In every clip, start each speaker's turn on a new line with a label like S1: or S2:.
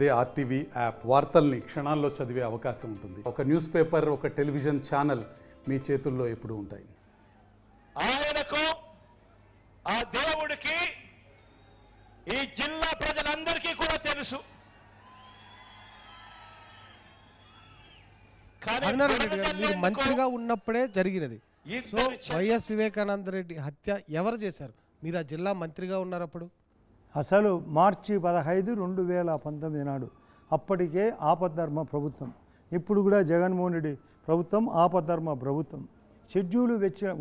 S1: అదే RTV app వార్తల్ని క్షణాల్లో చదివే అవకాశం ఉంటుంది. ఒక న్యూస్ పేపర్, ఒక టెలివిజన్ ఛానల్ మీ చేతుల్లో ఎప్పుడూ ఉంటాయి.
S2: ఆయనకు ఆ దేవుడికి ఈ జిల్లా ప్రజలందరికీ కూడా తెలుసు.
S3: మీరు మంత్రిగా ఉన్నప్పుడే జరిగినది. సో వైఎస్ వివేకానంద రెడ్డి హత్య ఎవరు చేశారు? మీరు ఆ జిల్లా మంత్రిగా ఉన్నప్పుడు.
S4: అసలు మార్చి 15, 2019 నాడు అప్పటికే ఆపద్ధర్మ ప్రభుత్వం, ఇప్పుడు కూడా జగన్మోహన్ రెడ్డి ప్రభుత్వం ఆపద్ధర్మ ప్రభుత్వం. షెడ్యూల్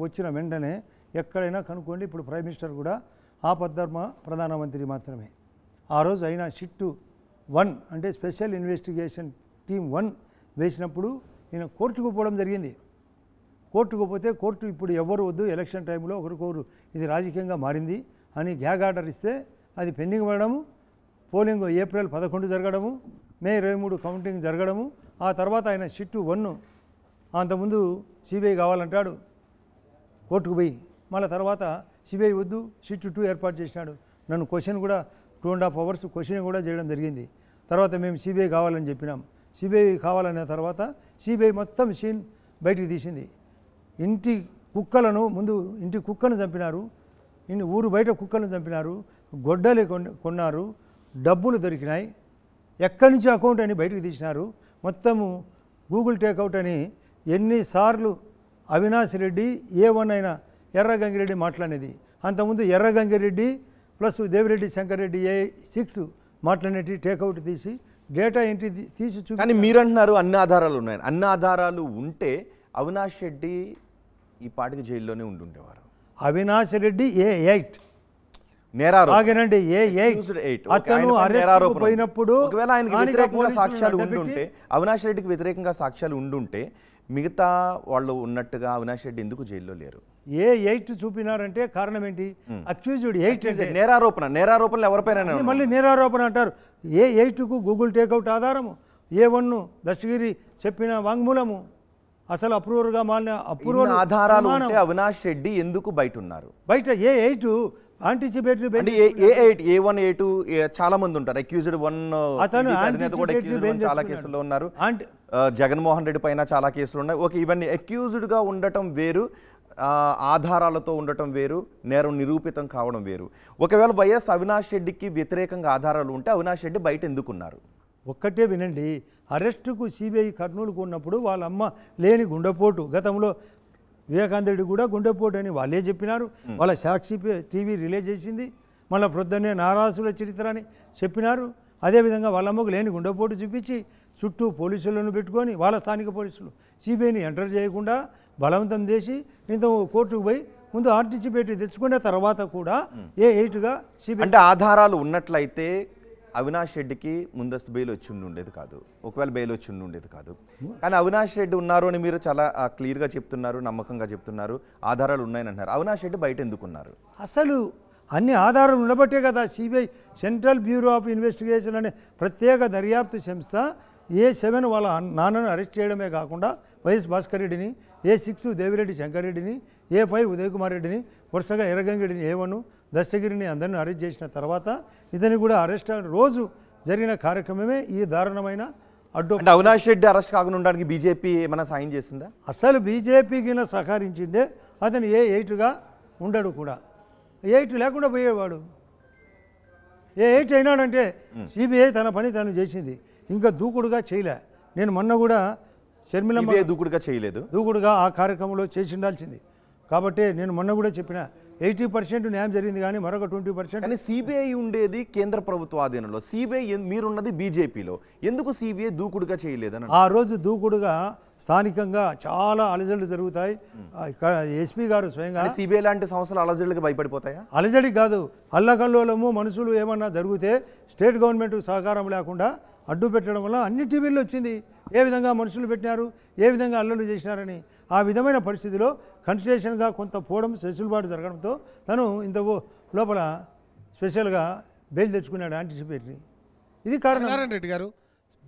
S4: వచ్చిన వెంటనే ఎక్కడైనా కనుక్కోండి, ఇప్పుడు ప్రైమ్ మినిస్టర్ కూడా ఆపద్ధర్మ ప్రధానమంత్రి మాత్రమే. ఆ రోజు అయినా షిఫ్ట్ 1 అంటే స్పెషల్ ఇన్వెస్టిగేషన్ టీమ్ 1 వేసినప్పుడు ఈయన కోర్టుకు పోవడం జరిగింది. కోర్టుకు పోతే కోర్టు ఇప్పుడు ఎవరు వద్దు, ఎలక్షన్ టైంలో ఒకరికొకరు ఇది రాజకీయంగా మారింది అని గ్యాగ్ ఆర్డర్ ఇస్తే అది పెండింగ్ పడడము, పోలింగ్ ఏప్రిల్ 11 జరగడము, మే 23 కౌంటింగ్ జరగడము. ఆ తర్వాత ఆయన షిఫ్ట్ 1 అంతకుముందు సిబిఐ కావాలంటాడు కోర్టుకు పోయి, మళ్ళీ తర్వాత సిబిఐ వద్దు షిఫ్ట్ 2 ఏర్పాటు చేసినాడు. నన్ను క్వశ్చన్ కూడా 2.5 hours క్వశ్చన్ కూడా చేయడం జరిగింది. తర్వాత మేము సిబిఐ కావాలని చెప్పినాం. సిబిఐ కావాలనే తర్వాత సిబిఐ మొత్తం సీన్ బయటికి తీసింది. ఇంటి కుక్కలను ముందు ఇంటి కుక్కను చంపినారు, ఊరు బయట కుక్కలను చంపినారు, గొడ్డలి కొన్నారు, డబ్బులు దొరికినాయి, ఎక్కడి నుంచి అకౌంట్ అని బయటకు తీసినారు. మొత్తము గూగుల్ టేక్అవుట్ అని ఎన్నిసార్లు అవినాష్ రెడ్డి A1 అయిన ఎర్రగంగిరెడ్డి మాట్లాడేది. అంతకుముందు ఎర్రగంగిరెడ్డి ప్లస్ దేవిరెడ్డి శంకర్ రెడ్డి A6 మాట్లాడేటి టేక్అవుట్ తీసి డేటా ఎంట్రీ తీసి చూపి.
S5: కానీ మీరంటున్నారు అన్ని ఆధారాలు ఉన్నాయి. అన్ని ఆధారాలు ఉంటే అవినాష్ రెడ్డి ఈ పాటికి జైల్లోనే ఉండుండేవారు.
S4: అవినాష్ రెడ్డి A8
S5: నేరారోపణ
S4: ఆగనండి A8 అతను అరెస్ట్ పోయినప్పుడు
S5: ఒకవేళ ఆయనకి వ్యతిరేకంగా సాక్ష్యాలు ఉండుంటే, అవినాష్ రెడ్డికి వ్యతిరేకంగా సాక్ష్యాలు ఉండుంటే మిగతా వాళ్ళు ఉన్నట్టుగా అవినాష్ రెడ్డి ఎందుకు జైల్లో లేరు?
S4: A8 చూపినారంటే కారణం ఏంటి? అక్యూజ్డ్ 8
S5: నేరారోపణలు ఎవరిపైన
S4: మళ్ళీ నేరారోపణ అంటారు. A8కు గూగుల్ టేక్అవుట్ ఆధారము, A1 దస్తగిరి చెప్పిన వాంగ్మూలము, అసలు అప్రూవర్గా మారిన అప్రూవర్
S5: ఆధారాలు ఉంటే అవినాష్ రెడ్డి ఎందుకు బయట ఉన్నారు?
S4: బయట A8 ఆంటిసిపేటరీ
S5: A8 A1 A2 చాలా మంది ఉంటారు. అక్యూజ్డ్ 1 అతను కూడా చాలా కేసుల్లో ఉన్నారు. జగన్మోహన్ రెడ్డి పైన చాలా కేసులు ఉన్నాయి. ఓకే, ఇవన్నీ అక్యూజ్డ్ గా ఉండటం వేరు, ఆధారాలతో ఉండటం వేరు, నేరం నిరూపితం కావడం వేరు. ఒకవేళ వైఎస్ అవినాష్ రెడ్డికి వ్యతిరేకంగా ఆధారాలు ఉంటే అవినాష్ రెడ్డి బయట ఎందుకున్నారు?
S4: ఒక్కటే వినండి, అరెస్టుకు సిబిఐ కర్నూలుకు ఉన్నప్పుడు వాళ్ళ అమ్మ లేని గుండెపోటు, గతంలో వివేకానంద రెడ్డి కూడా గుండెపోటు అని వాళ్ళే చెప్పినారు. వాళ్ళ సాక్షి టీవీ రిలీజ్ చేసింది. మళ్ళీ ప్రొద్దున్నే నారాసుల చరిత్ర అని చెప్పినారు. అదేవిధంగా వాళ్ళ అమ్మకు లేని గుండెపోటు చూపించి చుట్టూ పోలీసులను పెట్టుకొని వాళ్ళ స్థానిక పోలీసులు సిబిఐని ఎంటర్ చేయకుండా బలవంతం చేసి ఇంత కోర్టుకు పోయి ముందు ఆర్టిసిపేట్ తెచ్చుకున్న తర్వాత కూడా A8గా సిబిఐ
S5: అంటే ఆధారాలు ఉన్నట్లయితే అవినాష్ రెడ్డికి ముందస్తు బెయిల్ వచ్చి ఉండేది కాదు, ఒకవేళ బెయిల్ వచ్చి ఉండేది కాదు. కానీ అవినాష్ రెడ్డి ఉన్నారు అని మీరు చాలా క్లియర్గా చెప్తున్నారు, నమ్మకంగా చెప్తున్నారు, ఆధారాలు ఉన్నాయని అంటున్నారు. అవినాష్ రెడ్డి బయట ఎందుకున్నారు?
S4: అసలు అన్ని ఆధారాలు ఉండబట్టే కదా CBI central bureau of investigation అనే ప్రత్యేక దర్యాప్తు సంస్థ A7 వాళ్ళ నాన్నను అరెస్ట్ చేయడమే కాకుండా వైఎస్ భాస్కర్ రెడ్డిని, A6 దేవిరెడ్డి శంకర్ రెడ్డిని, A5 ఉదయ్ కుమార్ రెడ్డిని, వరుసగా ఎర్రగంగిరెడ్డిని A1 దస్తగిరిని అందరిని అరెస్ట్ చేసిన తర్వాత ఇతని కూడా అరెస్ట్ రోజు జరిగిన కార్యక్రమమే ఈ దారుణమైన అడ్డు.
S5: అంటే అవినాష్ రెడ్డి అరెస్ట్ కాకుండా ఉండడానికి బీజేపీ ఏమైనా సాయం చేసిందా?
S4: అసలు బీజేపీకి సహకరించిండే అతను A8గా ఉండడు కూడా. A8 లేకుండా పోయేవాడు. A8 అయినాడంటే సిబిఐ తన పని తను చేసింది, ఇంకా దూకుడుగా చేయలే. నేను మొన్న కూడా షర్మిలమ్మ
S5: దూకుడుగా చేయలేదు,
S4: దూకుడుగా ఆ కార్యక్రమంలో చేసి ఉండాల్సింది. కాబట్టి నేను మొన్న కూడా చెప్పిన 80% న్యాయం జరిగింది, కానీ మరొక 20%.
S5: కానీ సిబిఐ ఉండేది కేంద్ర ప్రభుత్వ ఆధీనంలో, సిబిఐ మీరున్నది బీజేపీలో, ఎందుకు సిబిఐ దూకుడుగా చేయలేదని?
S4: ఆ రోజు దూకుడుగా స్థానికంగా చాలా అలజడులు జరుగుతాయి. ఎస్పీ గారు స్వయంగా
S5: సిబిఐ లాంటి సంస్థలు అలజడులకు భయపడిపోతాయా?
S4: అలజడి కాదు, అల్లకల్లోలము మనుషులు ఏమన్నా జరిగితే స్టేట్ గవర్నమెంట్ సహకారం లేకుండా అడ్డు పెట్టడం వల్ల అన్ని టీవీల్లో వచ్చింది ఏ విధంగా మనుషులు పెట్టినారు, ఏ విధంగా అల్లలు చేసినారని. ఆ విధమైన పరిస్థితిలో కన్స్టిట్యూషన్గా కొంత పోవడం, సెసులుబాటు జరగడంతో తను ఇంత లోపల స్పెషల్గా బెయిల్ తెచ్చుకున్నాడు యాంటిసిపేటరీ. ఇది కారణం.
S3: నారాయణ రెడ్డి గారు,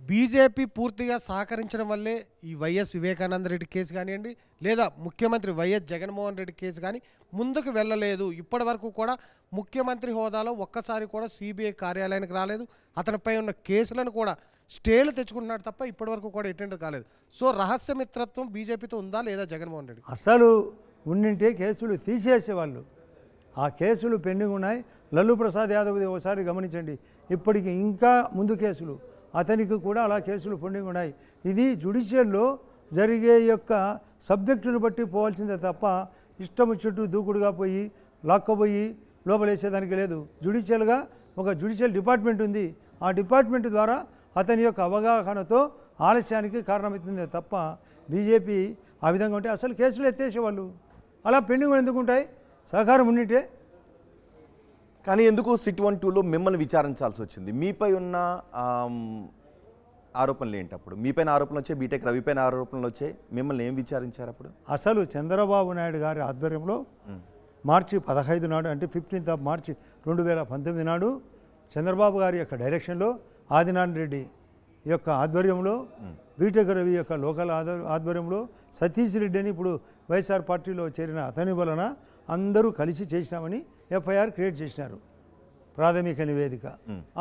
S3: బీజేపీ పూర్తిగా సహకరించడం వల్లే ఈ వైఎస్ వివేకానంద రెడ్డి కేసు కానివ్వండి, లేదా ముఖ్యమంత్రి వైఎస్ జగన్మోహన్ రెడ్డి కేసు కానీ ముందుకు వెళ్ళలేదు. ఇప్పటి వరకు కూడా ముఖ్యమంత్రి హోదాలో ఒక్కసారి కూడా సిబిఐ కార్యాలయానికి రాలేదు. అతనిపై ఉన్న కేసులను కూడా స్టేలు తెచ్చుకుంటున్నాడు తప్ప ఇప్పటి వరకు కూడా అటెండర్ కాలేదు. సో రహస్య మిత్రత్వం బీజేపీతో ఉందా లేదా జగన్మోహన్ రెడ్డి?
S4: అసలు ఉండింటే కేసులు తీసేసేవాళ్ళు. ఆ కేసులు పెండింగ్ ఉన్నాయి. లల్లు ప్రసాద్ యాదవ్ది ఒకసారి గమనించండి, ఇప్పటికి ఇంకా ముందు కేసులు, అతనికి కూడా అలా కేసులు పెండింగ్ ఉన్నాయి. ఇది జ్యుడిషియల్లో జరిగే యొక్క సబ్జెక్టును బట్టి పోవాల్సిందే తప్ప ఇష్టం చుట్టూ దూకుడుగా పోయి లాక్కపోయి లోపలేసేదానికి లేదు. జ్యుడిషియల్గా ఒక జ్యుడిషియల్ డిపార్ట్మెంట్ ఉంది. ఆ డిపార్ట్మెంట్ ద్వారా అతని యొక్క అవగాహనతో ఆలస్యానికి కారణమవుతుంది తప్ప బీజేపీ ఆ విధంగా ఉంటే అసలు కేసులు ఎత్తేసేవాళ్ళు. అలా పెండింగ్ ఎందుకు ఉంటాయి? సహకారం ఉండింటే.
S5: కానీ ఎందుకు సిట్ 1-2లో మిమ్మల్ని విచారించాల్సి వచ్చింది? మీపై ఉన్న ఆరోపణలు ఏంటి? అప్పుడు మీపైన ఆరోపణలు వచ్చాయి, బీటెక్ రవి పైన ఆరోపణలు వచ్చాయి, మిమ్మల్ని ఏం విచారించారు అప్పుడు?
S4: అసలు చంద్రబాబు నాయుడు గారి ఆధ్వర్యంలో మార్చి 15 నాడు, అంటే 15th of March 2019 నాడు చంద్రబాబు గారి యొక్క డైరెక్షన్లో ఆదినారాయణ రెడ్డి యొక్క ఆధ్వర్యంలో, బీటెక్ రవి యొక్క లోకల్ ఆధ్వర్యంలో, సతీష్ రెడ్డి అని ఇప్పుడు వైఎస్ఆర్ పార్టీలో చేరిన అతని వలన అందరూ కలిసి చేసినామని ఎఫ్ఐఆర్ క్రియేట్ చేసినారు, ప్రాథమిక నివేదిక.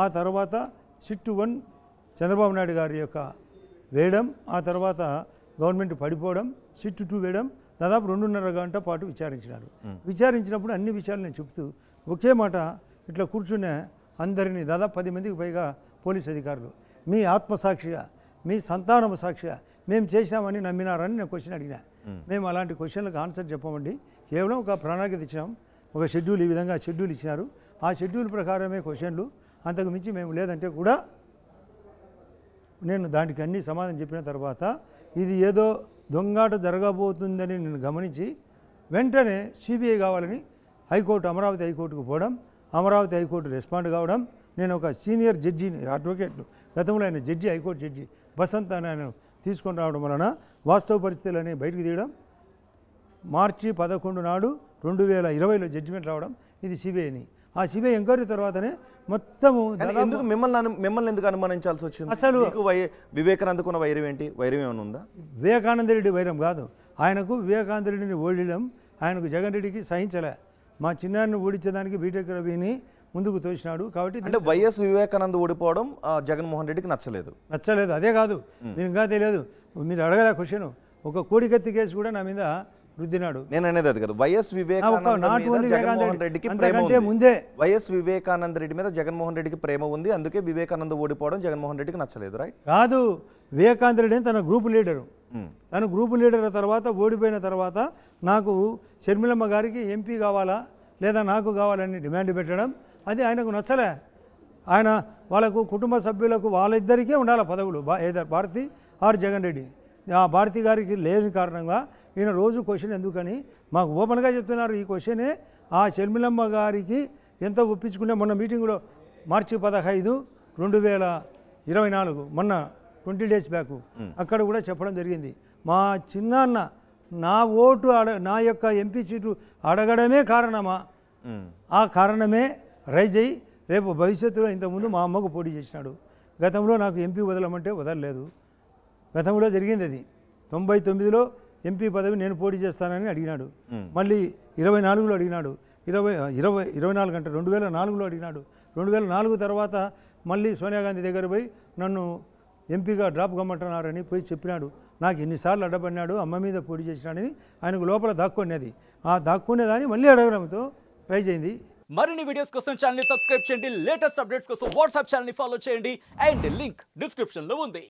S4: ఆ తర్వాత సిట్ 1 చంద్రబాబు నాయుడు గారి యొక్క వేయడం, ఆ తర్వాత గవర్నమెంట్ పడిపోవడం, సిట్ 2 వేయడం, దాదాపు 2.5 గంట పాటు విచారించినారు. విచారించినప్పుడు అన్ని విషయాలు నేను చెప్తూ ఒకే మాట ఇట్లా కూర్చునే అందరినీ, దాదాపు 10 మందికి పైగా పోలీస్ అధికారులు, మీ ఆత్మసాక్షిగా, మీ సంతానము సాక్షిగా మేము చేసినామని నమ్మినారని నేను క్వశ్చన్ అడిగినా. మేము అలాంటి క్వశ్చన్లకు ఆన్సర్ చెప్పమండి, కేవలం ఒక ప్రణాళిక తెచ్చినాం, ఒక షెడ్యూల్, ఈ విధంగా షెడ్యూల్ ఇచ్చినారు, ఆ షెడ్యూల్ ప్రకారమే క్వశ్చన్లు, అంతకు మించి మేము లేదంటే కూడా నేను దానికి అన్ని సమాధానం చెప్పిన తర్వాత ఇది ఏదో దొంగాట జరగబోతుందని నేను గమనించి వెంటనే సిబిఐ కావాలని హైకోర్టు, అమరావతి హైకోర్టుకు పోవడం, అమరావతి హైకోర్టు రెస్పాండ్ కావడం, నేను ఒక సీనియర్ జడ్జిని, అడ్వకేట్లు, గతంలో ఆయన జడ్జి, హైకోర్టు జడ్జి బసంత్ అని ఆయన తీసుకొని రావడం వలన వాస్తవ పరిస్థితులని బయటకు తీయడం, మార్చి 11 నాడు 2020లో జడ్జిమెంట్ రావడం, ఇది సిబిఐని. ఆ సిబిఐ ఎంక్వైరీ తర్వాతనే మొత్తము.
S5: ఎందుకు మిమ్మల్ని ఎందుకు అనుమానించాల్సి వచ్చింది? అసలు వివేకానందకున్న వైరం ఏంటి? వైరం ఏమైనా ఉందా?
S4: వివేకానంద రెడ్డి వైరం కాదు, ఆయనకు వివేకానంద రెడ్డిని ఓడిడం ఆయనకు జగన్ రెడ్డికి సహించలే. మా చిన్నాన్ని ఓడించేదానికి బీటెక్ రవిని ముందుకు తోసినాడు. కాబట్టి
S5: అంటే వైఎస్ వివేకానంద ఓడిపోవడం జగన్మోహన్ రెడ్డికి నచ్చలేదు.
S4: అదే కాదు, మీరు ఇంకా తెలియదు, మీరు అడగలే క్వశ్చన్. ఒక కోడికత్తి కేసు కూడా నా మీద రుద్దినాడు.
S5: నేను అనేది అది కాదు, వైఎస్ వివేకానంద రెడ్డికి ప్రేమ
S4: ముందే,
S5: వైఎస్ వివేకానంద రెడ్డి మీద జగన్మోహన్ రెడ్డికి ప్రేమ ఉంది, అందుకే వివేకానంద ఓడిపోవడం జగన్మోహన్ రెడ్డికి నచ్చలేదు, రైట్?
S4: కాదు, వివేకానంద రెడ్డి తన గ్రూప్ లీడరు, తన గ్రూప్ లీడర్ తర్వాత ఓడిపోయిన తర్వాత నాకు షర్మిలమ్మ గారికి ఎంపీ కావాలా లేదా నాకు కావాలని డిమాండ్ పెట్టడం, అది ఆయనకు నచ్చలే. ఆయన వాళ్ళకు కుటుంబ సభ్యులకు వాళ్ళిద్దరికీ ఉండాలి పదవులు, ఏదో భారతి ఆర్ జగన్ రెడ్డి. ఆ భారతి గారికి లేని కారణంగా ఈయన రోజు క్వశ్చన్ ఎందుకని మాకు ఓపెన్గా చెప్తున్నారు. ఈ క్వశ్చనే ఆ షర్మిలమ్మ గారికి ఎంత ఒప్పించుకుంటే మొన్న మీటింగ్లో మార్చి 15, 2024 మొన్న 20 days బ్యాక్ అక్కడ కూడా చెప్పడం జరిగింది. మా చిన్నాన్న నా ఓటు నా యొక్క ఎంపీ సీటు అడగడమే కారణమా, ఆ కారణమే రైజ్ అయ్యి రేపు భవిష్యత్తులో ఇంతకుముందు మా అమ్మకు పోటీ చేసినాడు. గతంలో నాకు ఎంపీ వదలమంటే వదలలేదు. గతంలో జరిగింది అది. 99లో ఎంపీ పదవి నేను పోటీ చేస్తానని అడిగినాడు. మళ్ళీ 24లో అడిగినాడు. 24 అంటే 2004లో అడిగినాడు. 2004 తర్వాత మళ్ళీ సోనియా గాంధీ దగ్గర పోయి నన్ను ఎంపీగా డ్రాప్ కమ్మంటున్నారని పోయి చెప్పినాడు. నాకు ఎన్నిసార్లు అడ్డపడినాడు, అమ్మ మీద పోటీ చేసినాడని ఆయనకు లోపల దాక్కునేది. ఆ దాక్కునేదాన్ని మళ్ళీ అడగడంతో రైజ్ అయింది.
S6: మరిన్ని వీడియోస్ కోసం ఛానల్ ని సబ్స్క్రైబ్ చేయండి, లేటెస్ట్ అప్డేట్స్ కోసం వాట్సాప్ ఛానల్ ని ఫాలో చేయండి, అండ్ లింక్ డిస్క్రిప్షన్ లో ఉంది.